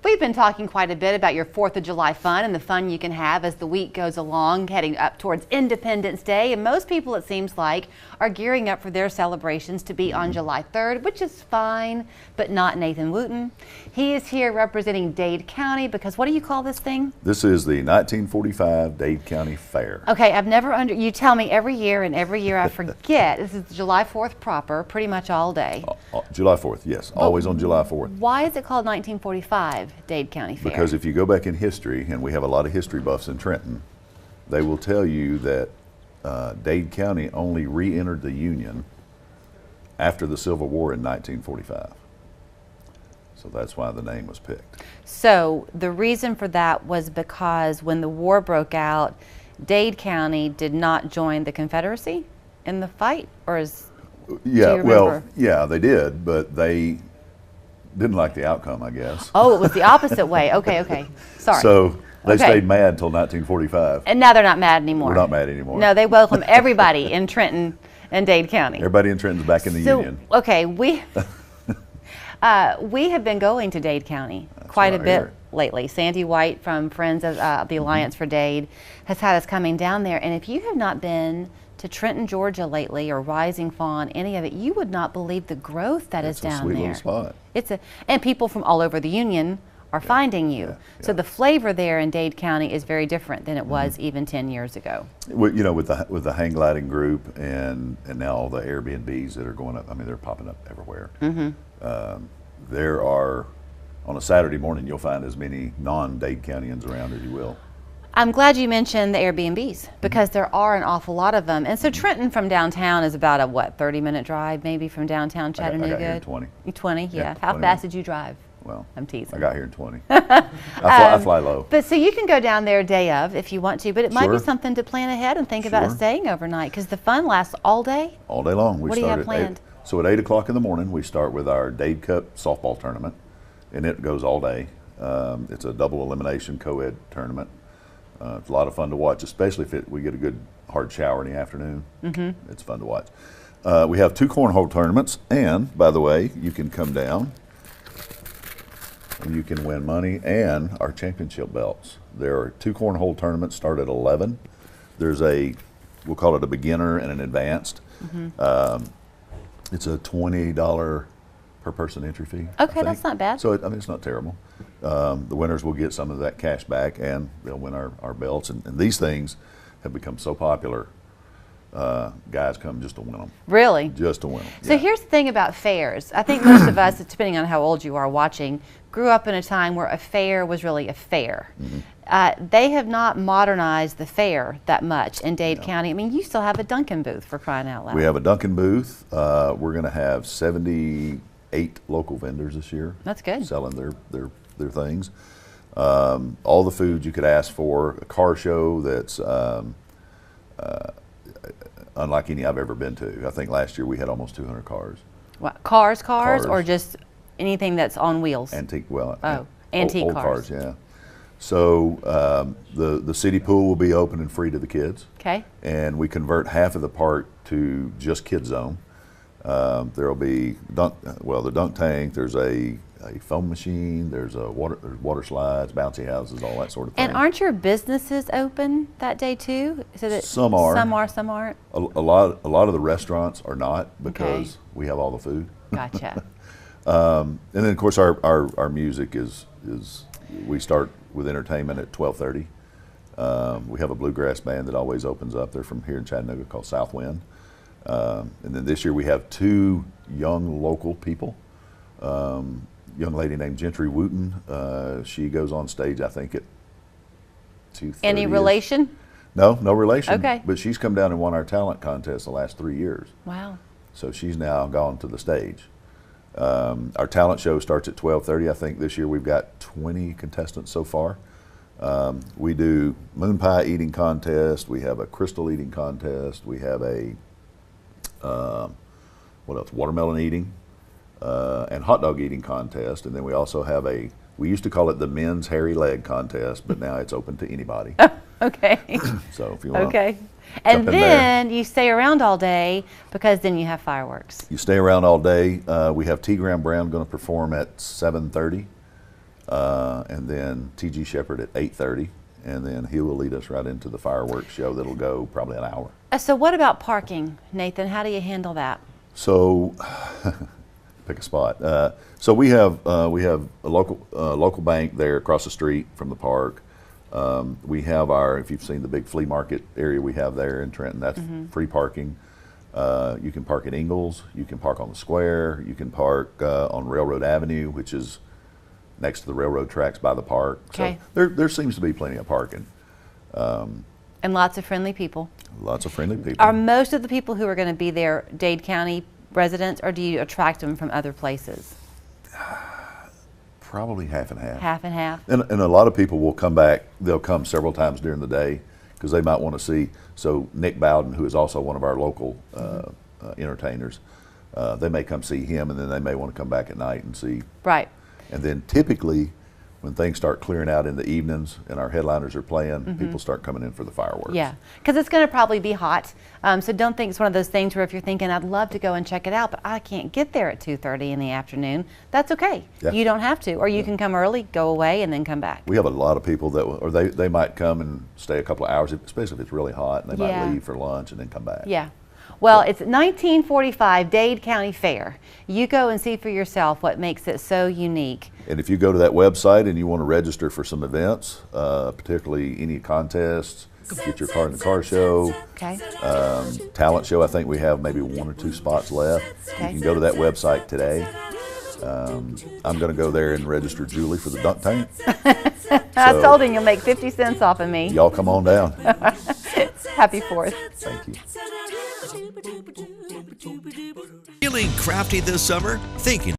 We've been talking quite a bit about your 4th of July fun and the fun you can have as the week goes along, heading up towards Independence Day. And most people, it seems like, are gearing up for their celebrations to be on July 3rd, which is fine, but not Nathan Wooten. He is here representing Dade County because what do you call this thing? This is the 1945 Dade County Fair. Okay, I've never you tell me every year, and every year I forget. This is July 4th proper, pretty much all day. July 4th, yes, always on July 4th. Why is it called 1945 Dade County Fair? Because if you go back in history, and we have a lot of history buffs in Trenton, they will tell you that Dade County only re-entered the Union after the Civil War in 1945. So that's why the name was picked. So the reason for that was because when the war broke out, Dade County did not join the Confederacy in the fight, or is yeah, well, yeah, they did, but they didn't like the outcome, I guess. Oh, it was the opposite way. Okay, sorry. So they stayed mad until 1945. And now they're not mad anymore. We're not mad anymore. No, they welcome everybody in Trenton and Dade County. Everybody in Trenton's back in the Union. Okay, we have been going to Dade County quite a bit lately. Sandy White from Friends of the Alliance for Dade has had us coming down there. And if you have not been to Trenton, Georgia lately, or Rising Fawn, any of it, you would not believe the growth that is down there. It's a sweet little spot. And people from all over the Union are finding you. So the flavor there in Dade County is very different than it was even 10 years ago. Well, you know, with the hang gliding group and now all the Airbnbs that are going up, I mean, they're popping up everywhere. There are, on a Saturday morning, you'll find as many non-Dade Countyans around as you will. I'm glad you mentioned the Airbnbs because there are an awful lot of them. And so Trenton from downtown is about a, 30-minute drive maybe from downtown Chattanooga? I got here in 20. 20, yeah. How 20 fast did you drive? Well, I'm teasing. I got here in 20. I fly low. But so you can go down there day of if you want to, but it might be something to plan ahead and think about staying overnight because the fun lasts all day. All day long. What do you have planned? So at 8 o'clock in the morning, we start with our Dade Cup softball tournament, and it goes all day. It's a double elimination co-ed tournament. It's a lot of fun to watch, especially if we get a good hard shower in the afternoon. It's fun to watch. We have 2 cornhole tournaments, and by the way, you can come down and you can win money and our championship belts. There are 2 cornhole tournaments, start at 11. There's we'll call it a beginner and an advanced. It's a $20 per person entry fee. Okay, that's not bad. So I mean, it's not terrible. The winners will get some of that cash back, and they'll win our belts. And these things have become so popular. Guys come just to win them. Really? Just to win them. So here's the thing about fairs. I think most of us, depending on how old you are watching, grew up in a time where a fair was really a fair. They have not modernized the fair that much in Dade County. I mean, you still have a Dunkin' booth, for crying out loud. We have a Dunkin' booth. We're going to have 78 local vendors this year. That's good. Selling their things. All the food you could ask for. A car show that's unlike any I've ever been to. I think last year we had almost 200 cars. What, cars, or just anything that's on wheels? Antique, well, antique old cars. Yeah. So the city pool will be open and free to the kids. Okay. And we convert half of the park to just kids zone. There'll be the dunk tank. There's a foam machine. There's water slides, bouncy houses, all that sort of thing. And aren't your businesses open that day too? So that some are. Some aren't. A lot of the restaurants are not because we have all the food. Gotcha. And then of course our music is we start with entertainment at 12:30. We have a bluegrass band that always opens up. They're from here in Chattanooga called Southwind. And then this year we have 2 young local people. Young lady named Nathan Wooten. She goes on stage, I think, at 2:30. Any relation? No relation. Okay. But she's come down and won our talent contest the last 3 years. Wow. So she's now gone to the stage. Our talent show starts at 12:30. I think this year we've got 20 contestants so far. We do moon pie eating contest. We have a crystal eating contest. We have a what else? Watermelon eating and hot dog eating contest. And then we also have we used to call it the men's hairy leg contest, but now it's open to anybody. Okay. So if you want okay. And then you stay around all day because then you have fireworks. You stay around all day. We have T. Graham Brown going to perform at 7:30. and then T.G. Shepherd at 8:30, and then he will lead us right into the fireworks show that'll go probably an hour. So what about parking, Nathan? How do you handle that? So, pick a spot. So we have a local bank there across the street from the park. We have if you've seen the big flea market area we have there in Trenton, that's free parking. You can park at Ingalls, you can park on the square, you can park on Railroad Avenue, which is next to the railroad tracks by the park. Okay. So there seems to be plenty of parking. And lots of friendly people. Lots of friendly people. Are most of the people who are going to be there Dade County residents, or do you attract them from other places? Probably half and half. Half and half? And a lot of people will come back. They'll come several times during the day because they might want to see. So Nick Bowden, who is also one of our local entertainers, they may come see him, and then they may want to come back at night and see. Right. And then typically, when things start clearing out in the evenings and our headliners are playing, people start coming in for the fireworks. Yeah, because it's going to probably be hot. So don't think it's one of those things where if you're thinking, I'd love to go and check it out, but I can't get there at 2:30 in the afternoon, that's okay. Yeah. You don't have to. Or you can come early, go away, and then come back. We have a lot of people that, they might come and stay a couple of hours, especially if it's really hot, and they might leave for lunch and then come back. Yeah. Well, it's 1945 Dade County Fair. You go and see for yourself what makes it so unique. And if you go to that website and you want to register for some events, particularly any contests, get your car in the car show, Okay. talent show, I think we have maybe 1 or 2 spots left. Okay. You can go to that website today. I'm going to go there and register Julie for the dunk tank. I told him you'll make 50 cents off of me. Y'all come on down. Happy 4th. Thank you. Feeling crafty this summer? Thinking